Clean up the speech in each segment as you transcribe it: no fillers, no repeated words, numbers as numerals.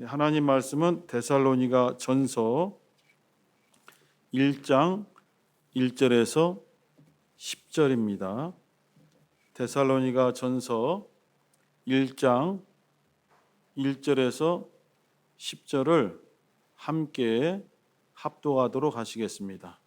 하나님 말씀은 데살로니가 전서 1장 1절에서 10절입니다. 데살로니가 전서 1장 1절에서 10절을 함께 합독하도록 하시겠습니다.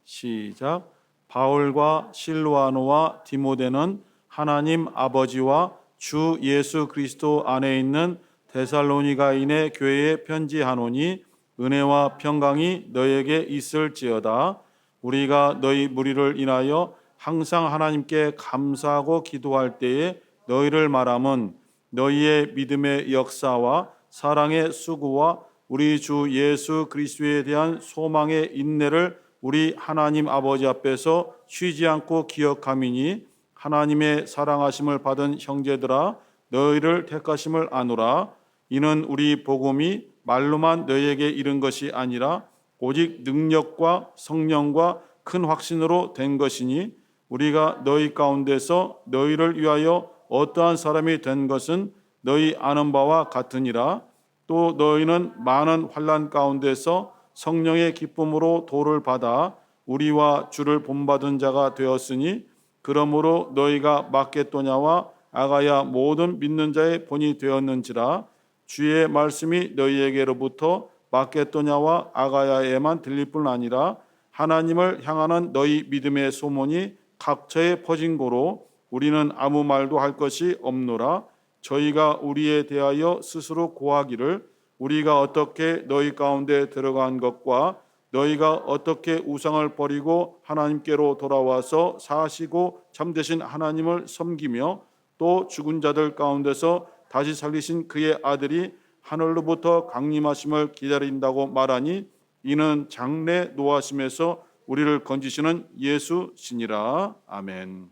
시작. 바울과 실로아노와 디모데는 하나님 아버지와 주 예수 그리스도 안에 있는 데살로니가인의 교회에 편지하노니 은혜와 평강이 너에게 있을지어다. 우리가 너희 무리를 인하여 항상 하나님께 감사하고 기도할 때에 너희를 말함은 너희의 믿음의 역사와 사랑의 수고와 우리 주 예수 그리스도에 대한 소망의 인내를 우리 하나님 아버지 앞에서 쉬지 않고 기억함이니 하나님의 사랑하심을 받은 형제들아 너희를 택하심을 아노라. 이는 우리 복음이 말로만 너희에게 이른 것이 아니라 오직 능력과 성령과 큰 확신으로 된 것이니 우리가 너희 가운데서 너희를 위하여 어떠한 사람이 된 것은 너희 아는 바와 같으니라. 또 너희는 많은 환난 가운데서 성령의 기쁨으로 도를 받아 우리와 주를 본받은 자가 되었으니 그러므로 너희가 마게도냐와 아가야 모든 믿는 자의 본이 되었는지라. 주의 말씀이 너희에게로부터 마게도냐와 아가야에만 들릴 뿐 아니라 하나님을 향하는 너희 믿음의 소문이 각처에 퍼진 고로 우리는 아무 말도 할 것이 없노라. 저희가 우리에 대하여 스스로 고하기를 우리가 어떻게 너희 가운데 들어간 것과 너희가 어떻게 우상을 버리고 하나님께로 돌아와서 사시고 참되신 하나님을 섬기며 또 죽은 자들 가운데서 다시 살리신 그의 아들이 하늘로부터 강림하심을 기다린다고 말하니 이는 장래 노하심에서 우리를 건지시는 예수시니라. 아멘.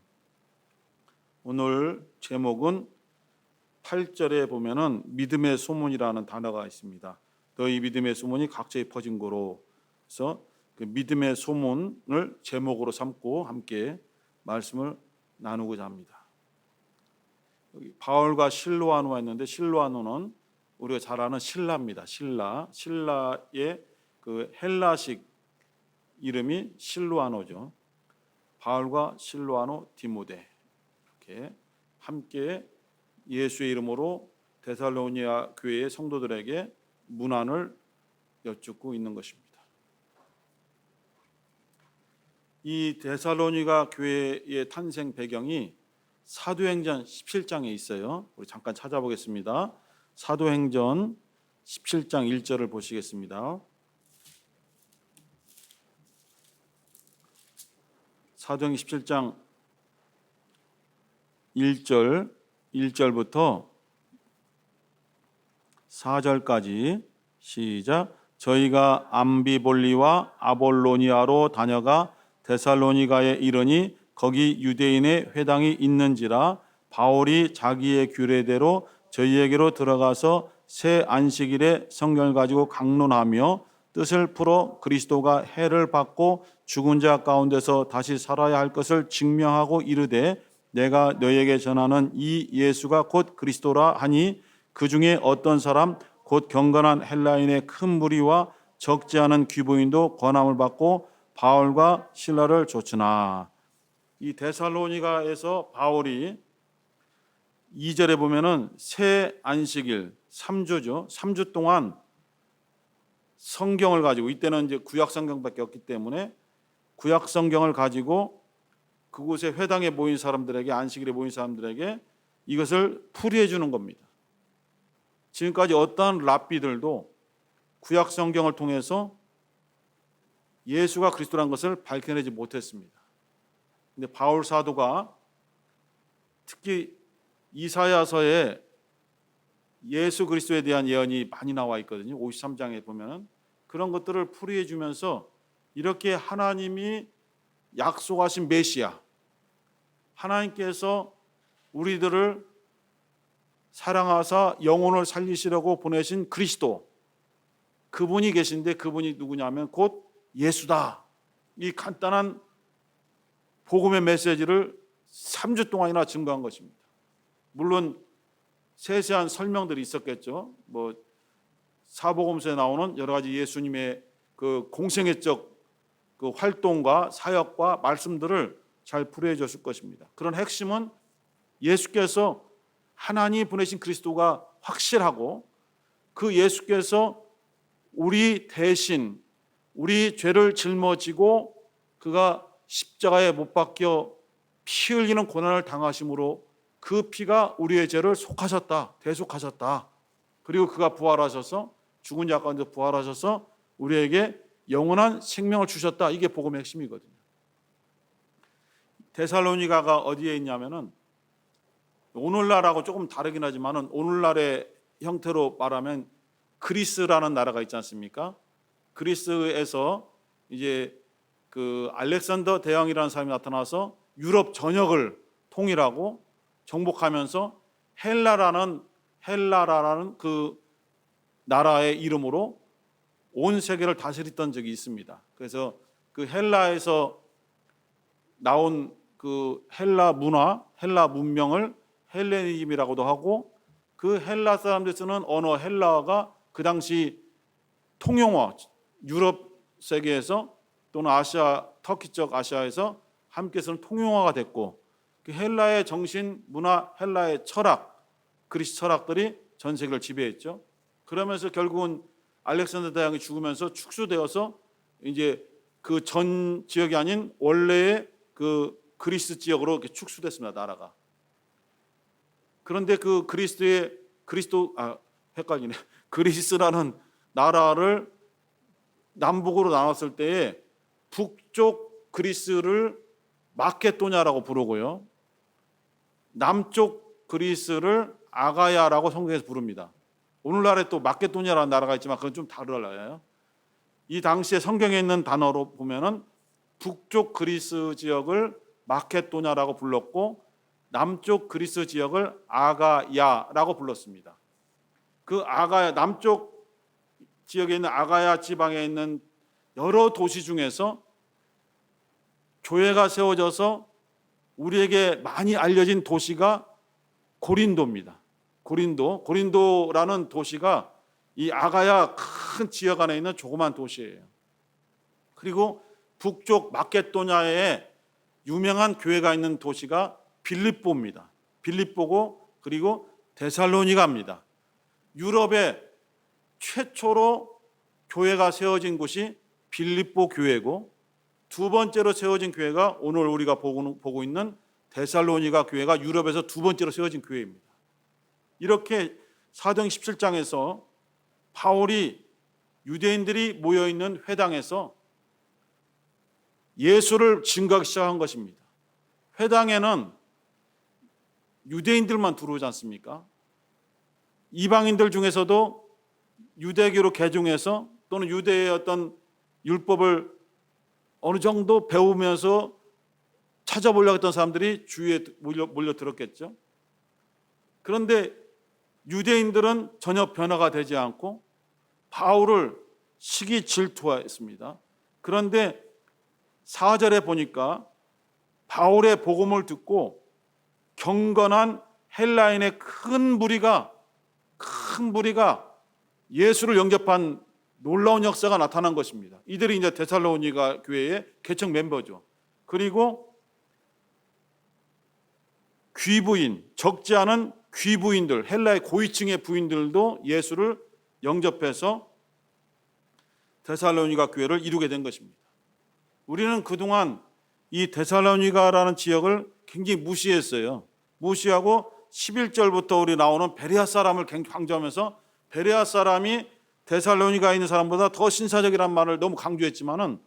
오늘 제목은 8절에 보면은 믿음의 소문이라는 단어가 있습니다. 너희 믿음의 소문이 각처에 퍼진 고로. 그래서 그 믿음의 소문을 제목으로 삼고 함께 말씀을 나누고자 합니다. 여기 바울과 실로아노가 있는데 실로아노는 우리가 잘 아는 신라입니다. 신라의 그 헬라식 이름이 실로아노죠. 바울과 실로아노 디모데 이렇게 함께 예수의 이름으로 데살로니가 교회의 성도들에게 문안을 여쭙고 있는 것입니다. 이 데살로니가 교회의 탄생 배경이 사도행전 17장에 있어요. 우리 잠깐 찾아보겠습니다. 사도행전 17장 1절을 보시겠습니다. 사도행전 17장 1절부터 4절까지 시작. 저희가 암비볼리와 아볼로니아로 다녀가 데살로니가에 이르니 거기 유대인의 회당이 있는지라. 바울이 자기의 규례대로 저희에게로 들어가서 새 안식일에 성경을 가지고 강론하며 뜻을 풀어 그리스도가 해를 받고 죽은 자 가운데서 다시 살아야 할 것을 증명하고 이르되 내가 너희에게 전하는 이 예수가 곧 그리스도라 하니 그 중에 어떤 사람 곧 경건한 헬라인의 큰 무리와 적지 않은 귀부인도 권함을 받고 바울과 실라를 좇으나. 이 데살로니가에서 바울이 2절에 보면은 새 안식일 3주죠. 3주 동안 성경을 가지고, 이때는 이제 구약 성경밖에 없기 때문에 구약 성경을 가지고 그곳에 회당에 모인 사람들에게, 안식일에 모인 사람들에게 이것을 풀이해 주는 겁니다. 지금까지 어떠한 랍비들도 구약 성경을 통해서 예수가 그리스도라는 것을 밝혀내지 못했습니다. 근데 바울 사도가 특히 이사야서에 예수 그리스도에 대한 예언이 많이 나와 있거든요. 53장에 보면 그런 것들을 풀이해 주면서 이렇게 하나님이 약속하신 메시아, 하나님께서 우리들을 사랑하사 영혼을 살리시려고 보내신 그리스도, 그분이 계신데 그분이 누구냐면 곧 예수다. 이 간단한 복음의 메시지를 3주 동안이나 증거한 것입니다. 물론 세세한 설명들이 있었겠죠. 뭐 사복음서에 나오는 여러 가지 예수님의 그 공생애적 그 활동과 사역과 말씀들을 잘 풀이해 줬을 것입니다. 그런 핵심은 예수께서 하나님이 보내신 그리스도가 확실하고 그 예수께서 우리 대신 우리 죄를 짊어지고 그가 십자가에 못 박혀 피 흘리는 고난을 당하심으로 그 피가 우리의 죄를 속하셨다, 대속하셨다. 그리고 그가 부활하셔서 죽은 자 가운데 부활하셔서 우리에게 영원한 생명을 주셨다. 이게 복음의 핵심이거든요. 데살로니가가 어디에 있냐면은 오늘날하고 조금 다르긴 하지만은 오늘날의 형태로 말하면 그리스라는 나라가 있지 않습니까? 그리스에서 이제 그 알렉산더 대왕이라는 사람이 나타나서 유럽 전역을 통일하고 정복하면서 헬라라는 그 나라의 이름으로 온 세계를 다스렸던 적이 있습니다. 그래서 그 헬라에서 나온 그 헬라 문화, 헬라 문명을 헬레니즘이라고도 하고 그 헬라 사람들이 쓰는 언어 헬라어가 그 당시 통용어, 유럽 세계에서 또는 아시아, 터키 쪽 아시아에서 함께 쓰는 통용어가 됐고 그 헬라의 정신, 문화, 헬라의 철학, 그리스 철학들이 전 세계를 지배했죠. 그러면서 결국은 알렉산더 대왕이 죽으면서 축소되어서 이제 그 전 지역이 아닌 원래의 그 그리스 지역으로 이렇게 축소됐습니다. 나라가. 그런데 그 그리스라는 나라를 남북으로 나눴을 때에 북쪽 그리스를 마케도냐라고 부르고요. 남쪽 그리스를 아가야라고 성경에서 부릅니다. 오늘날에 또 마케도냐라는 나라가 있지만 그건 좀 달라요. 이 당시에 성경에 있는 단어로 보면은 북쪽 그리스 지역을 마케도냐라고 불렀고 남쪽 그리스 지역을 아가야라고 불렀습니다. 그 아가야 남쪽 지역에 있는 아가야 지방에 있는 여러 도시 중에서 교회가 세워져서 우리에게 많이 알려진 도시가 고린도입니다. 고린도라는 도시가 이 아가야 큰 지역 안에 있는 조그만 도시예요. 그리고 북쪽 마케도냐에 유명한 교회가 있는 도시가 빌립보입니다. 빌립보고 그리고 데살로니가입니다. 유럽에 최초로 교회가 세워진 곳이 빌립보 교회고 두 번째로 세워진 교회가 오늘 우리가 보고 있는 데살로니가 교회가 유럽에서 두 번째로 세워진 교회입니다. 이렇게 사도행 17장에서 바울이 유대인들이 모여있는 회당에서 예수를 증거하기 시작한 것입니다. 회당에는 유대인들만 들어오지 않습니까? 이방인들 중에서도 유대교로 개종해서 또는 유대의 어떤 율법을 어느 정도 배우면서 찾아보려고 했던 사람들이 주위에 몰려들었겠죠. 그런데 유대인들은 전혀 변화가 되지 않고 바울을 시기 질투했습니다. 그런데 4절에 보니까 바울의 복음을 듣고 경건한 헬라인의 큰 무리가 예수를 영접한 놀라운 역사가 나타난 것입니다. 이들이 이제 데살로니가 교회의 개척 멤버죠. 그리고 귀부인, 적지 않은 귀부인들, 헬라의 고위층의 부인들도 예수를 영접해서 데살로니가 교회를 이루게 된 것입니다. 우리는 그동안 이 데살로니가라는 지역을 굉장히 무시했어요. 무시하고 11절부터 우리 나오는 베레아 사람을 강조하면서 베레아 사람이 데살로니가에 있는 사람보다 더 신사적이라는 말을 너무 강조했지만은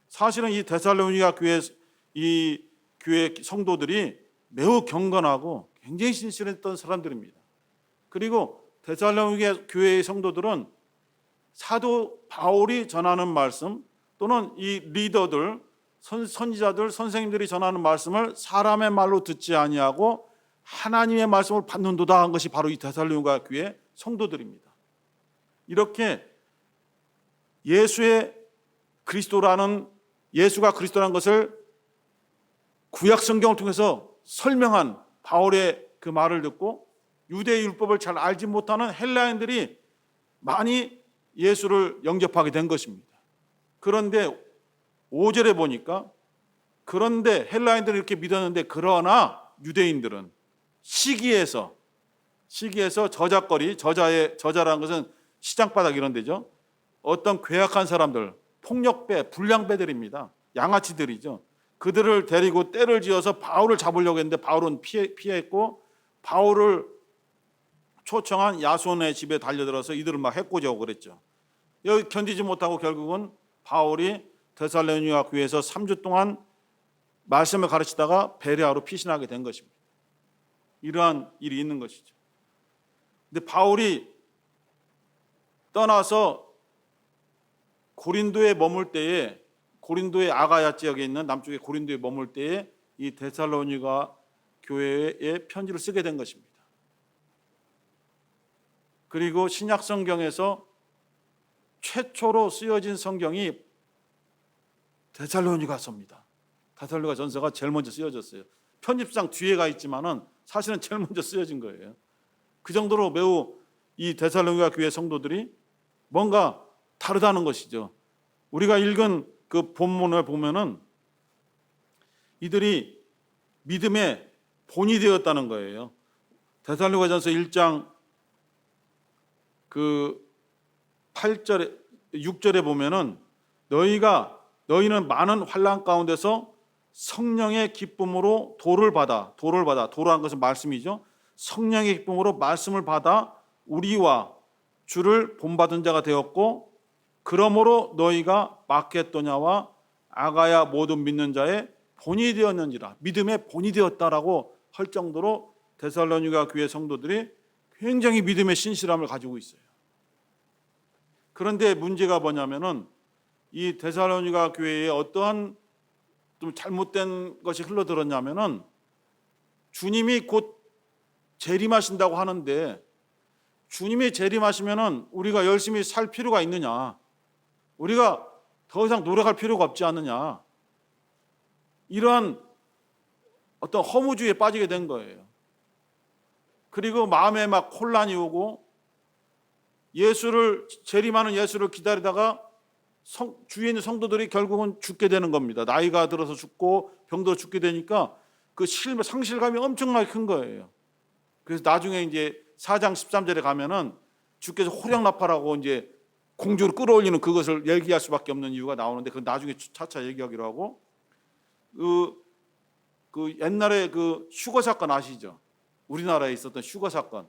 사실은 이 데살로니가 교회 성도들이 매우 경건하고 굉장히 신실했던 사람들입니다. 그리고 데살로니가 교회의 성도들은 사도 바울이 전하는 말씀 또는 이 리더들, 선지자들, 선생님들이 전하는 말씀을 사람의 말로 듣지 아니하고 하나님의 말씀을 받는도다 한 것이 바로 이 데살로니가 교회 성도들입니다. 이렇게 예수가 그리스도라는 것을 구약 성경을 통해서 설명한 바울의 그 말을 듣고 유대 율법을 잘 알지 못하는 헬라인들이 많이 예수를 영접하게 된 것입니다. 그런데 5절에 보니까 그런데 헬라인들은 이렇게 믿었는데 그러나 유대인들은 시기에서 저자라는 것은 시장바닥 이런 데죠. 어떤 괴악한 사람들, 폭력배, 불량배들입니다. 양아치들이죠. 그들을 데리고 떼를 지어서 바울을 잡으려고 했는데 바울은 피했고 바울을 초청한 야손의 집에 달려들어서 이들을 막 해코지하고 그랬죠. 여기 견디지 못하고 결국은 바울이 데살로니가 교회에서 3주 동안 말씀을 가르치다가 베레아로 피신하게 된 것입니다. 이러한 일이 있는 것이죠. 근데 바울이 떠나서 고린도에 머물 때에 고린도의 아가야 지역에 있는 남쪽의 고린도에 머물 때에 이 데살로니가 교회에 편지를 쓰게 된 것입니다. 그리고 신약 성경에서 최초로 쓰여진 성경이 데살로니가서입니다. 데살로니가 전서가 제일 먼저 쓰여졌어요. 편집상 뒤에 가 있지만은 사실은 제일 먼저 쓰여진 거예요. 그 정도로 매우 이 데살로니가 교회 성도들이 뭔가 다르다는 것이죠. 우리가 읽은 그 본문을 보면은 이들이 믿음의 본이 되었다는 거예요. 데살로니가전서 1장 그 8절에 6절에 보면은 너희는 많은 환난 가운데서 성령의 기쁨으로 도라는 것은 말씀이죠. 성령의 기쁨으로 말씀을 받아 우리와 주를 본받은 자가 되었고 그러므로 너희가 마케도냐와 아가야 모든 믿는 자의 본이 되었는지라. 믿음의 본이 되었다라고 할 정도로 데살로니가 교회 성도들이 굉장히 믿음의 신실함을 가지고 있어요. 그런데 문제가 뭐냐면은 이 데살로니가 교회에 어떠한 좀 잘못된 것이 흘러들었냐면은 주님이 곧 재림하신다고 하는데 주님이 재림하시면은 우리가 열심히 살 필요가 있느냐? 우리가 더 이상 노력할 필요가 없지 않느냐? 이러한 어떤 허무주의에 빠지게 된 거예요. 그리고 마음에 막 혼란이 오고 재림하는 예수를 기다리다가 주위에 있는 성도들이 결국은 죽게 되는 겁니다. 나이가 들어서 죽고 병들어 죽게 되니까 그 상실감이 엄청나게 큰 거예요. 그래서 나중에 이제 4장 13절에 가면은 주께서 호령나팔하고 이제 공주를 끌어올리는 그것을 얘기할 수밖에 없는 이유가 나오는데 그 나중에 차차 얘기하기로 하고 그 옛날에 그 휴거 사건 아시죠? 우리나라에 있었던 휴거 사건.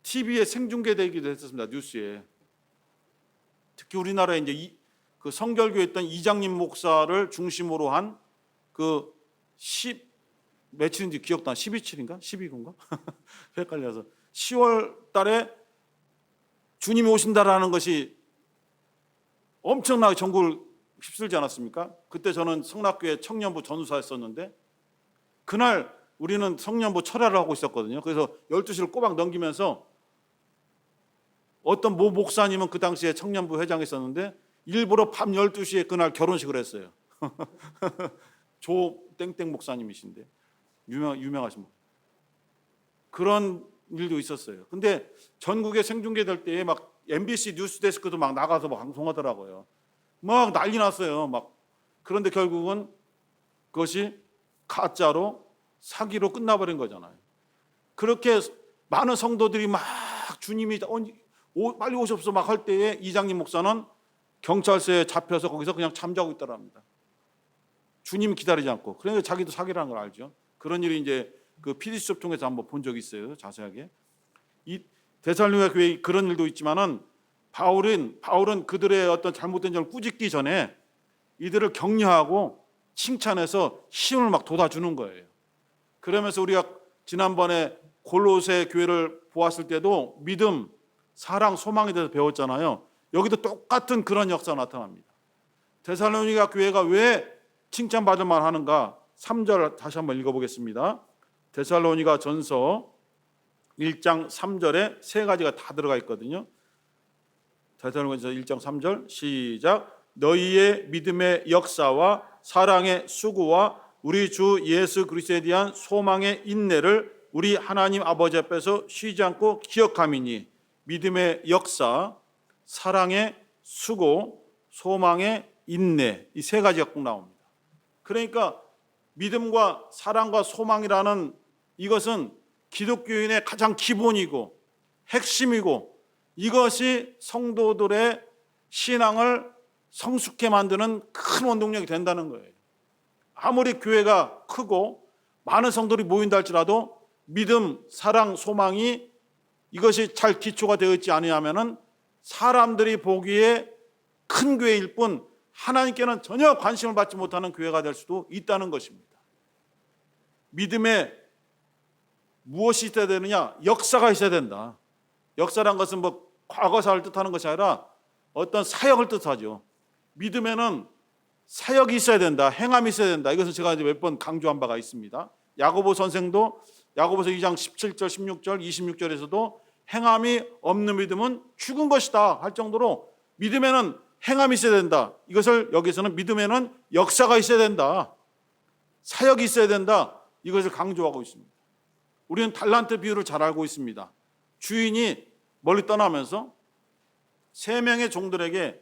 TV에 생중계되기도 했었습니다. 뉴스에. 특히 우리나라에 이제 그 성결교에 있던 이장님 목사를 중심으로 한 그 며칠인지 기억도 안 12일인가? 12일인가? 헷갈려서 10월 달에 주님이 오신다라는 것이 엄청나게 전국을 휩쓸지 않았습니까? 그때 저는 성락교회 청년부 전우사였었는데 그날 우리는 청년부 철야를 하고 있었거든요. 그래서 12시를 꼬박 넘기면서 어떤 모 목사님은 그 당시에 청년부 회장했었는데 일부러 밤 12시에 그날 결혼식을 했어요. 조 땡땡 목사님이신데 유명하신 분. 그런 일도 있었어요. 근데 전국에 생중계될 때에 막 MBC 뉴스데스크도 막 나가서 막 방송하더라고요. 막 난리 났어요. 막 그런데 결국은 그것이 가짜로 사기로 끝나버린 거잖아요. 그렇게 많은 성도들이 막 주님이 빨리 오십시오 막 할 때에 이장님 목사는 경찰서에 잡혀서 거기서 그냥 잠자고 있더랍니다. 주님 기다리지 않고. 그러니까 자기도 사기라는 걸 알죠. 그런 일이 이제 그 PD수첩 통해서 한번 본 적이 있어요. 자세하게. 이 데살로니가 교회에 그런 일도 있지만은 바울은 그들의 어떤 잘못된 점을 꾸짖기 전에 이들을 격려하고 칭찬해서 힘을 막 돋아주는 거예요. 그러면서 우리가 지난번에 골로새 교회를 보았을 때도 믿음, 사랑, 소망에 대해서 배웠잖아요. 여기도 똑같은 그런 역사가 나타납니다. 데살로니가 교회가 왜 칭찬받을 만하는가? 3절 다시 한번 읽어보겠습니다. 데살로니가 전서 1장 3절에 세 가지가 다 들어가 있거든요. 데살로니가전서 1장 3절 시작. 너희의 믿음의 역사와 사랑의 수고와 우리 주 예수 그리스도에 대한 소망의 인내를 우리 하나님 아버지 앞에서 쉬지 않고 기억함이니 믿음의 역사, 사랑의 수고, 소망의 인내, 이 세 가지가 꼭 나옵니다. 그러니까 믿음과 사랑과 소망이라는 이것은 기독교인의 가장 기본이고 핵심이고, 이것이 성도들의 신앙을 성숙해 만드는 큰 원동력이 된다는 거예요. 아무리 교회가 크고 많은 성도들이 모인다 할지라도 믿음, 사랑, 소망이 이것이 잘 기초가 되어 있지 않으면 사람들이 보기에 큰 교회일 뿐 하나님께는 전혀 관심을 받지 못하는 교회가 될 수도 있다는 것입니다. 믿음에 무엇이 있어야 되느냐? 역사가 있어야 된다. 역사란 것은 뭐 과거사를 뜻하는 것이 아니라 어떤 사역을 뜻하죠. 믿음에는 사역이 있어야 된다. 행함이 있어야 된다. 이것은 제가 이제 몇 번 강조한 바가 있습니다. 야고보 선생도 야고보서 2장 17절, 16절, 26절에서도 행함이 없는 믿음은 죽은 것이다 할 정도로 믿음에는 행함이 있어야 된다. 이것을 여기서는 믿음에는 역사가 있어야 된다. 사역이 있어야 된다. 이것을 강조하고 있습니다. 우리는 달란트 비유를 잘 알고 있습니다. 주인이 멀리 떠나면서 3명의 종들에게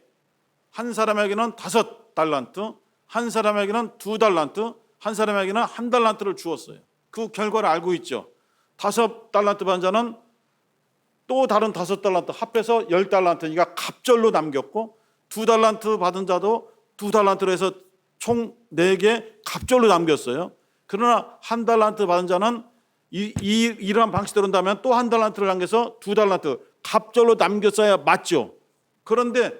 한 사람에게는 5달란트, 한 사람에게는 2달란트, 한 사람에게는 1달란트를 주었어요. 그 결과를 알고 있죠. 5달란트 받은 자는 또 다른 5달란트 합해서 10달란트, 그러니까 갑절로 남겼고, 2달란트 받은 자도 2달란트로 해서 총 4개 갑절로 남겼어요. 그러나 1달란트 받은 자는 이러한 방식대로 한다면 또 1달란트를 남겨서 2달란트 갑절로 남겼어야 맞죠. 그런데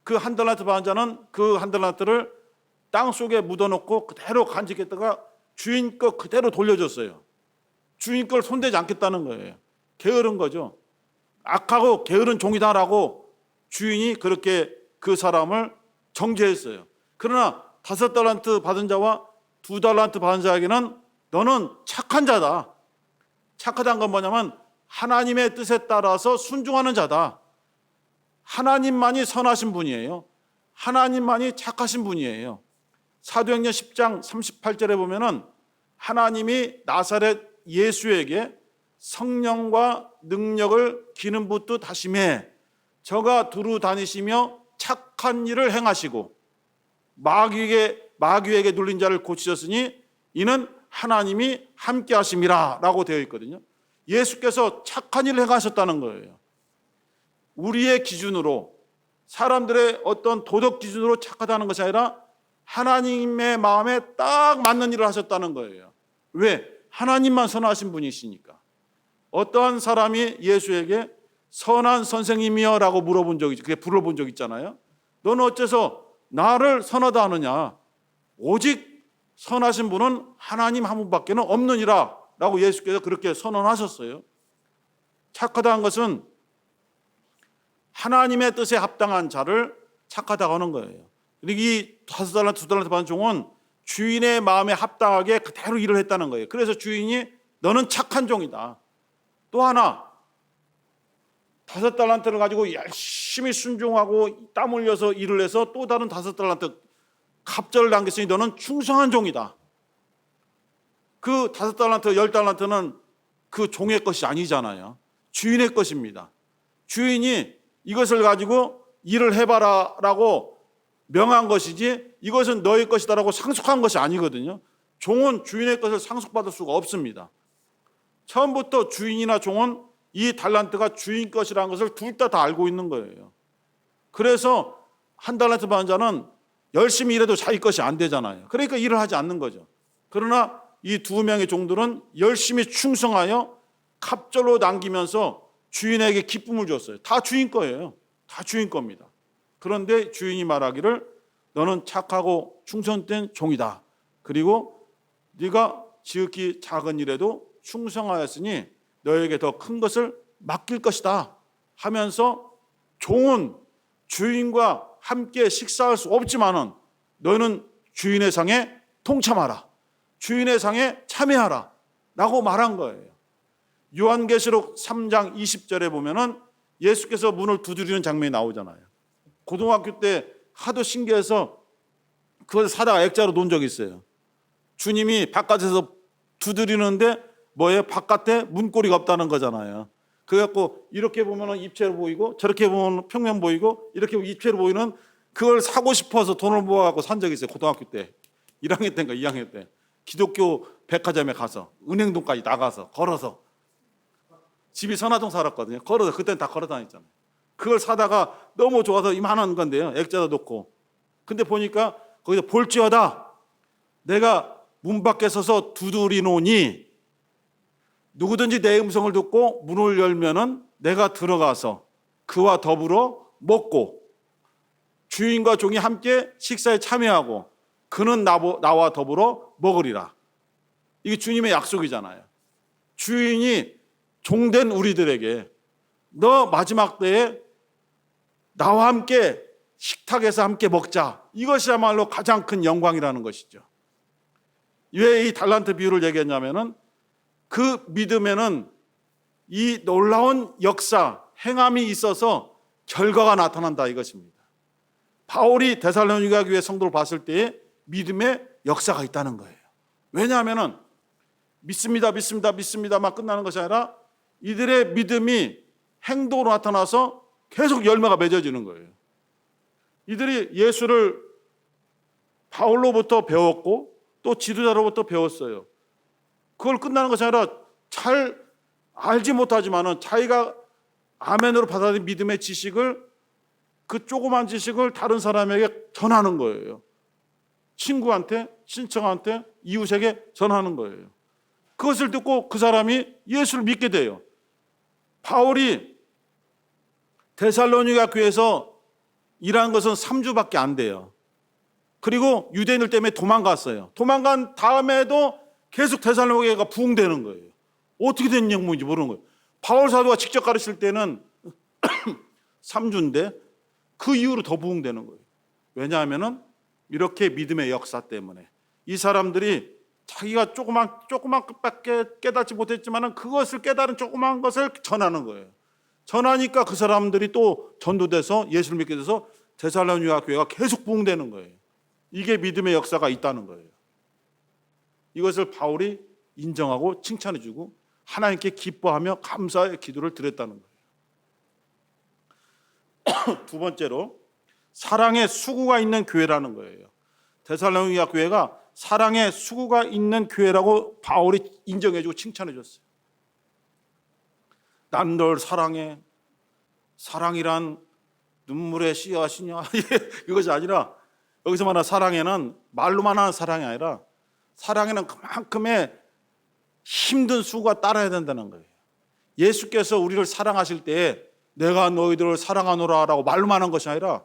그 1달란트 받은 자는 그 1달란트를 땅속에 묻어놓고 그대로 간직했다가 주인 거 그대로 돌려줬어요. 주인 걸 손대지 않겠다는 거예요. 게으른 거죠. 악하고 게으른 종이다라고 주인이 그렇게 그 사람을 정죄했어요. 그러나 5달란트 받은 자와 2달란트 받은 자에게는 너는 착한 자다. 착하다는 건 뭐냐면 하나님의 뜻에 따라서 순종하는 자다. 하나님만이 선하신 분이에요. 하나님만이 착하신 분이에요. 사도행전 10장 38절에 보면은 하나님이 나사렛 예수에게 성령과 능력을 기름 붓듯 하심에 저가 두루 다니시며 착한 일을 행하시고 마귀에게 눌린 자를 고치셨으니 이는 하나님이 함께 하심이라 라고 되어 있거든요. 예수께서 착한 일을 행하셨다는 거예요. 우리의 기준으로, 사람들의 어떤 도덕 기준으로 착하다는 것이 아니라 하나님의 마음에 딱 맞는 일을 하셨다는 거예요. 왜? 하나님만 선하신 분이시니까. 어떠한 사람이 예수에게 선한 선생님이여 라고 물어본 적이, 그게 물어본 적 있잖아요. 너는 어째서 나를 선하다 하느냐? 오직 선하신 분은 하나님 한 분밖에 없느니라 라고 예수께서 그렇게 선언하셨어요. 착하다는 것은 하나님의 뜻에 합당한 자를 착하다고 하는 거예요. 이 5달란트, 2달란트 받은 종은 주인의 마음에 합당하게 그대로 일을 했다는 거예요. 그래서 주인이 너는 착한 종이다. 또 하나 5달란트를 가지고 열심히 순종하고 땀 흘려서 일을 해서 또 다른 5달란트 갑절을 남겼으니 너는 충성한 종이다. 그 5달란트, 10달란트는 그 종의 것이 아니잖아요. 주인의 것입니다. 주인이 이것을 가지고 일을 해봐라 라고 명한 것이지 이것은 너의 것이다라고 상속한 것이 아니거든요. 종은 주인의 것을 상속받을 수가 없습니다. 처음부터 주인이나 종은 이 달란트가 주인 것이라는 것을 둘 다 알고 있는 거예요. 그래서 1달란트 받은 자는 열심히 일해도 자기 것이 안 되잖아요. 그러니까 일을 하지 않는 거죠. 그러나 이 2명의 종들은 열심히 충성하여 갑절로 남기면서 주인에게 기쁨을 줬어요. 다 주인 거예요. 다 주인 겁니다. 그런데 주인이 말하기를 너는 착하고 충성된 종이다. 그리고 네가 지극히 작은 일에도 충성하였으니 너에게 더 큰 것을 맡길 것이다 하면서 종은 주인과 함께 식사할 수 없지만은 너는 주인의 상에 동참하라. 주인의 상에 참여하라 라고 말한 거예요. 요한계시록 3장 20절에 보면은 예수께서 문을 두드리는 장면이 나오잖아요. 고등학교 때 하도 신기해서 그걸 사다가 액자로 놓은 적이 있어요. 주님이 바깥에서 두드리는데 뭐예요? 바깥에 문고리가 없다는 거잖아요. 그래갖고 이렇게 보면 입체로 보이고 저렇게 보면 평면 보이고 이렇게 보면 입체로 보이는 그걸 사고 싶어서 돈을 모아갖고 산 적이 있어요. 고등학교 때 1학년 때인가 2학년 때 기독교 백화점에 가서 은행동까지 나가서 걸어서 집이 선화동 살았거든요. 걸어서 그때는 다 걸어 다녔잖아요. 그걸 사다가 너무 좋아서 이만한 건데요. 액자도 놓고. 근데 보니까 거기서 볼지어다 내가 문 밖에 서서 두드리노니 누구든지 내 음성을 듣고 문을 열면은 내가 들어가서 그와 더불어 먹고 주인과 종이 함께 식사에 참여하고 그는 나와 더불어 먹으리라. 이게 주님의 약속이잖아요. 주인이 종된 우리들에게 너 마지막 때에 나와 함께 식탁에서 함께 먹자. 이것이야말로 가장 큰 영광이라는 것이죠. 왜 이 달란트 비유를 얘기했냐면은 그 믿음에는 이 놀라운 역사, 행함이 있어서 결과가 나타난다 이것입니다. 바울이 데살로니가 교회 성도를 봤을 때에 믿음의 역사가 있다는 거예요. 왜냐하면은 믿습니다 막 끝나는 것이 아니라 이들의 믿음이 행동으로 나타나서 계속 열매가 맺어지는 거예요. 이들이 예수를 바울로부터 배웠고 또 지도자로부터 배웠어요. 그걸 끝나는 것이 아니라 잘 알지 못하지만은 자기가 아멘으로 받아들인 믿음의 지식을 그 조그만 지식을 다른 사람에게 전하는 거예요. 친구한테, 친척한테, 이웃에게 전하는 거예요. 그것을 듣고 그 사람이 예수를 믿게 돼요. 바울이 데살로니가 교회에서 일한 것은 3주밖에 안 돼요. 그리고 유대인들 때문에 도망갔어요. 도망간 다음에도 계속 데살로니가가 부흥되는 거예요. 어떻게 된 영문인지 모르는 거예요. 바울 사도가 직접 가르칠 때는 3주인데 그 이후로 더 부흥되는 거예요. 왜냐하면은 이렇게 믿음의 역사 때문에 이 사람들이 자기가 조그만 것밖에 깨닫지 못했지만은 그것을 깨달은 조그만 것을 전하는 거예요. 전하니까 그 사람들이 또 전도돼서 예수를 믿게 돼서 데살로니가 교회가 계속 부흥되는 거예요. 이게 믿음의 역사가 있다는 거예요. 이것을 바울이 인정하고 칭찬해주고 하나님께 기뻐하며 감사의 기도를 드렸다는 거예요. 두 번째로 사랑의 수구가 있는 교회라는 거예요. 데살로니가 교회가 사랑의 수구가 있는 교회라고 바울이 인정해주고 칭찬해줬어요. 난 널 사랑해. 사랑이란 눈물의 씨앗이냐? 이것이 아니라 여기서 말하는 사랑에는 말로만 하는 사랑이 아니라 사랑에는 그만큼의 힘든 수고가 따라야 된다는 거예요. 예수께서 우리를 사랑하실 때에 내가 너희들을 사랑하노라 라고 말로만 한 것이 아니라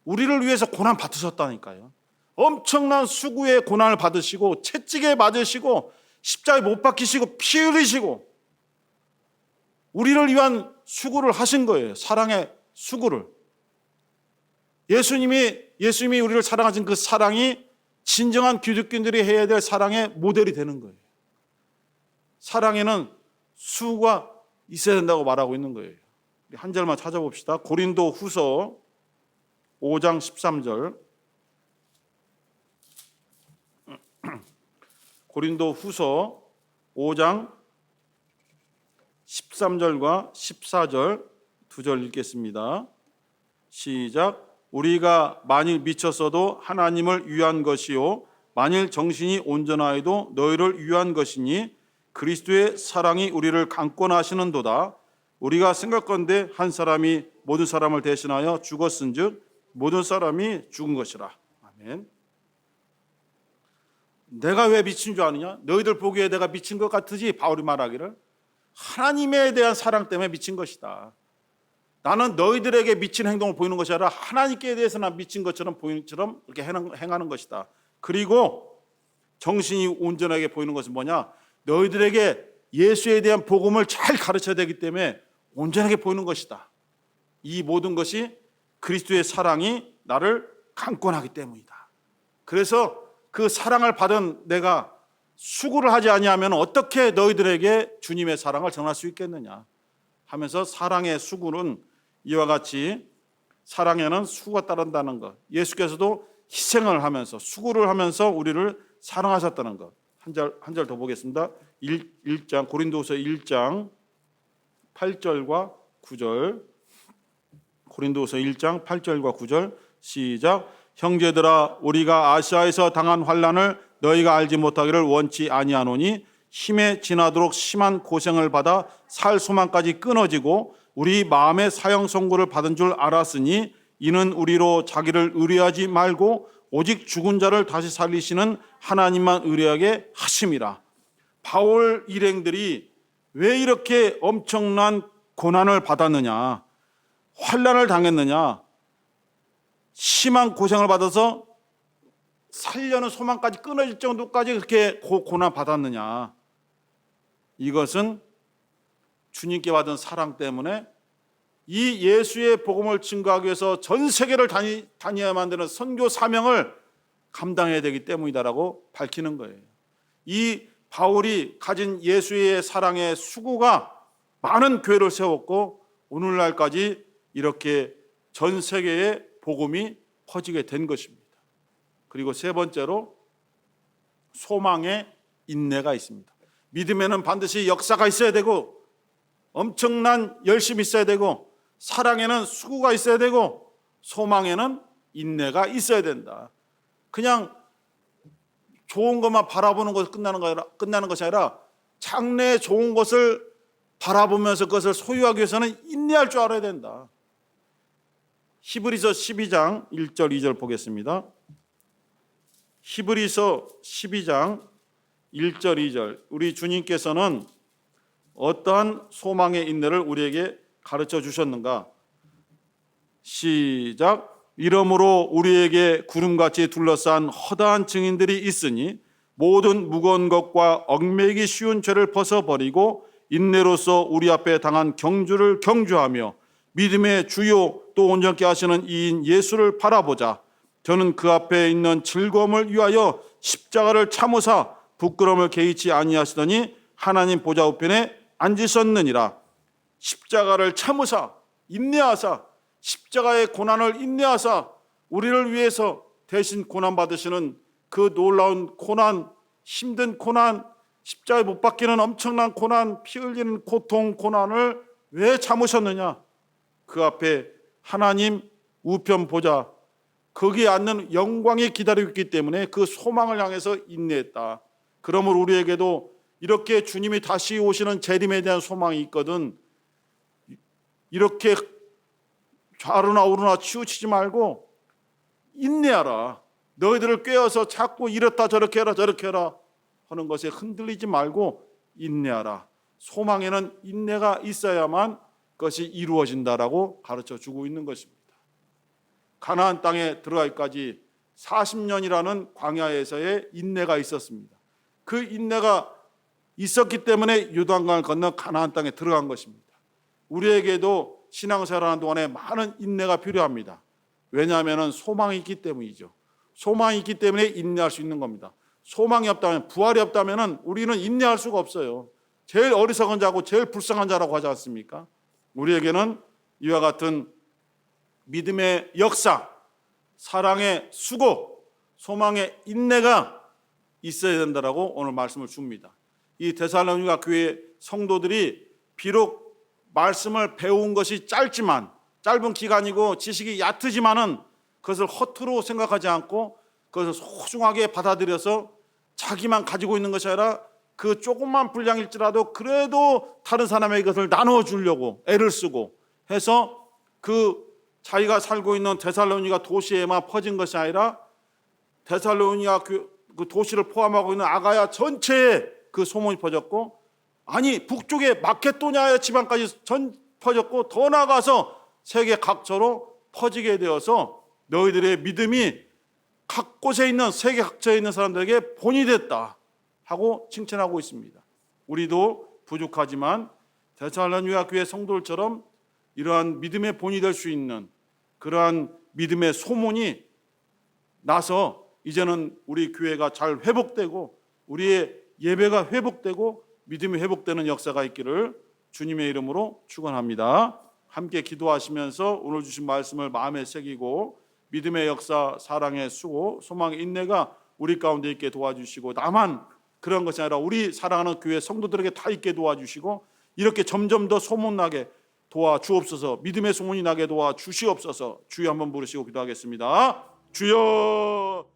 우리를 위해서 고난 받으셨다니까요. 엄청난 수고의 고난을 받으시고 채찍에 맞으시고 십자가에 못 박히시고 피 흘리시고 우리를 위한 수고를 하신 거예요. 사랑의 수고를. 예수님이 우리를 사랑하신 그 사랑이 진정한 기독교인들이 해야 될 사랑의 모델이 되는 거예요. 사랑에는 수고가 있어야 된다고 말하고 있는 거예요. 한 절만 찾아봅시다. 고린도 후서 5장 13절. 고린도 후서 5장 13절과 14절 두 절 읽겠습니다. 시작. 우리가 만일 미쳤어도 하나님을 위한 것이요 만일 정신이 온전하여도 너희를 위한 것이니 그리스도의 사랑이 우리를 강권하시는도다. 우리가 생각건대 한 사람이 모든 사람을 대신하여 죽었은즉 모든 사람이 죽은 것이라. 아멘. 내가 왜 미친 줄 아느냐? 너희들 보기에 내가 미친 것 같으지? 바울이 말하기를 하나님에 대한 사랑 때문에 미친 것이다. 나는 너희들에게 미친 행동을 보이는 것이 아니라 하나님께 대해서는 미친 것처럼 보이는 것처럼 이렇게 행하는 것이다. 그리고 정신이 온전하게 보이는 것은 뭐냐? 너희들에게 예수에 대한 복음을 잘 가르쳐야 되기 때문에 온전하게 보이는 것이다. 이 모든 것이 그리스도의 사랑이 나를 강권하기 때문이다. 그래서 그 사랑을 받은 내가 수고를 하지 아니하면 어떻게 너희들에게 주님의 사랑을 전할 수 있겠느냐 하면서 사랑의 수고는 이와 같이 사랑에는 수고가 따른다는 것. 예수께서도 희생을 하면서 수고를 하면서 우리를 사랑하셨다는 것. 한 절 더 보겠습니다. 1장 고린도후서 1장 8절과 9절, 고린도후서 1장 8절과 9절 시작. 형제들아, 우리가 아시아에서 당한 환난을 너희가 알지 못하기를 원치 아니하노니 힘에 지나도록 심한 고생을 받아 살 소망까지 끊어지고 우리 마음의 사형 선고를 받은 줄 알았으니 이는 우리로 자기를 의뢰하지 말고 오직 죽은 자를 다시 살리시는 하나님만 의뢰하게 하심이라. 바울 일행들이 왜 이렇게 엄청난 고난을 받았느냐, 환난을 당했느냐, 심한 고생을 받아서 살려는 소망까지 끊어질 정도까지 그렇게 고난 받았느냐. 이것은 주님께 받은 사랑 때문에 이 예수의 복음을 증거하기 위해서 전 세계를 다녀야만 되는 선교 사명을 감당해야 되기 때문이다라고 밝히는 거예요. 이 바울이 가진 예수의 사랑의 수고가 많은 교회를 세웠고 오늘날까지 이렇게 전 세계에 복음이 퍼지게 된 것입니다. 그리고 세 번째로 소망의 인내가 있습니다. 믿음에는 반드시 역사가 있어야 되고 엄청난 열심이 있어야 되고 사랑에는 수고가 있어야 되고 소망에는 인내가 있어야 된다. 그냥 좋은 것만 바라보는 것에서 끝나는 것이 아니라 장래의 좋은 것을 바라보면서 그것을 소유하기 위해서는 인내할 줄 알아야 된다. 히브리서 12장 1절 2절 보겠습니다. 히브리서 12장 1절 2절, 우리 주님께서는 어떠한 소망의 인내를 우리에게 가르쳐 주셨는가? 시작. 이러므로 우리에게 구름같이 둘러싼 허다한 증인들이 있으니 모든 무거운 것과 얽매이기 쉬운 죄를 벗어버리고 인내로서 우리 앞에 당한 경주를 경주하며 믿음의 주요 또 온전케 하시는 이인 예수를 바라보자. 저는 그 앞에 있는 즐거움을 위하여 십자가를 참으사 부끄러움을 개의치 아니하시더니 하나님 보좌 우편에 앉으셨느니라. 십자가를 참으사 인내하사 십자가의 고난을 인내하사 우리를 위해서 대신 고난받으시는 그 놀라운 고난, 힘든 고난, 십자가에 못 박히는 엄청난 고난, 피 흘리는 고통, 고난을 왜 참으셨느냐? 그 앞에 하나님 우편 보좌, 거기에 앉는 영광이 기다리고 있기 때문에 그 소망을 향해서 인내했다. 그러므로 우리에게도 이렇게 주님이 다시 오시는 재림에 대한 소망이 있거든. 이렇게 좌로나 우로나 치우치지 말고 인내하라. 너희들을 꿰어서 자꾸 이렇다 저렇게 해라 저렇게 해라 하는 것에 흔들리지 말고 인내하라. 소망에는 인내가 있어야만 그것이 이루어진다라고 가르쳐 주고 있는 것입니다. 가나안 땅에 들어가기까지 40년이라는 광야에서의 인내가 있었습니다. 그 인내가 있었기 때문에 요단강을 건너 가나안 땅에 들어간 것입니다. 우리에게도 신앙생활하는 동안에 많은 인내가 필요합니다. 왜냐하면 소망이 있기 때문이죠. 소망이 있기 때문에 인내할 수 있는 겁니다. 소망이 없다면, 부활이 없다면 우리는 인내할 수가 없어요. 제일 어리석은 자고 제일 불쌍한 자라고 하지 않습니까? 우리에게는 이와 같은 믿음의 역사, 사랑의 수고, 소망의 인내가 있어야 된다라고 오늘 말씀을 줍니다. 이 데살로니가 교회 성도들이 비록 말씀을 배운 것이 짧은 기간이고 지식이 얕지만은 그것을 허투루 생각하지 않고 그것을 소중하게 받아들여서 자기만 가지고 있는 것이 아니라 그 조금만 분량일지라도 그래도 다른 사람에게 그것을 나누어 주려고 애를 쓰고 해서 그 자기가 살고 있는 데살로니가 도시에만 퍼진 것이 아니라 데살로니가 그 도시를 포함하고 있는 아가야 전체에 그 소문이 퍼졌고, 아니 북쪽에 마케도니아 지방까지 퍼졌고 더 나아가서 세계 각처로 퍼지게 되어서 너희들의 믿음이 각 곳에 있는 세계 각처에 있는 사람들에게 본이 됐다 하고 칭찬하고 있습니다. 우리도 부족하지만 데살로니가 교회 성도들처럼 이러한 믿음의 본이 될 수 있는 그러한 믿음의 소문이 나서 이제는 우리 교회가 잘 회복되고 우리의 예배가 회복되고 믿음이 회복되는 역사가 있기를 주님의 이름으로 축원합니다. 함께 기도하시면서 오늘 주신 말씀을 마음에 새기고 믿음의 역사, 사랑의 수고, 소망의 인내가 우리 가운데 있게 도와주시고, 나만 그런 것이 아니라 우리 사랑하는 교회 성도들에게 다 있게 도와주시고, 이렇게 점점 더 소문나게 도와주옵소서. 믿음의 소문이 나게 도와주시옵소서. 주여 한번 부르시고 기도하겠습니다. 주여.